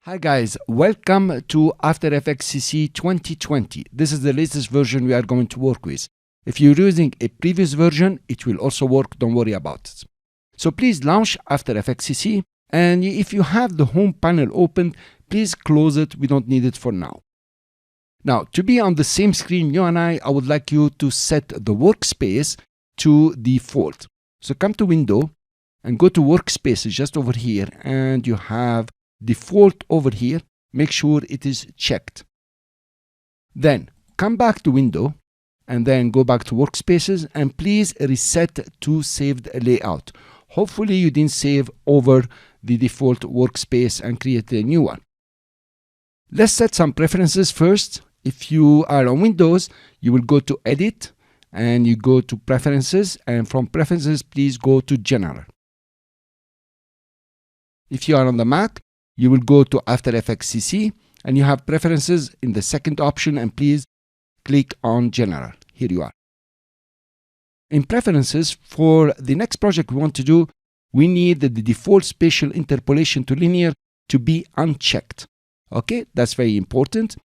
Hi guys, welcome to After Effects CC 2020. This is the latest version we are going to work with. If you're using a previous version, it will also work, don't worry about it. So please launch After Effects CC, and if you have the home panel open, please close it, we don't need it for now. Now, to be on the same screen, you and I would like you to set the workspace to default. So come to Window and go to Workspaces just over here, and you have default over here. Make sure it is checked. Then come back to Window and then go back to Workspaces, and please reset to saved layout. Hopefully you didn't save over the default workspace and create a new one. Let's set some preferences first. If you are on Windows, you will go to Edit and you go to Preferences, and from Preferences please go to General. If you are on the Mac, you will go to After Effects CC and you have preferences in the second option, and please click on General. Here you are. In preferences, for the next project we want to do, we need the default spatial interpolation to linear to be unchecked. Okay, that's very important.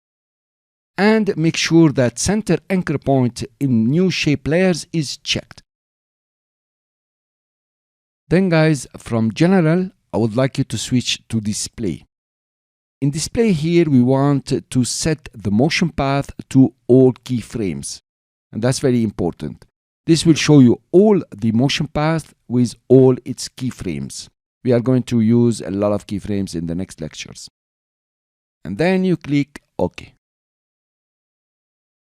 And make sure that center anchor point in new shape layers is checked. Then guys, from General, I would like you to switch to Display. In Display here, we want to set the motion path to all keyframes. And that's very important. This will show you all the motion path with all its keyframes. We are going to use a lot of keyframes in the next lectures. And then you click OK.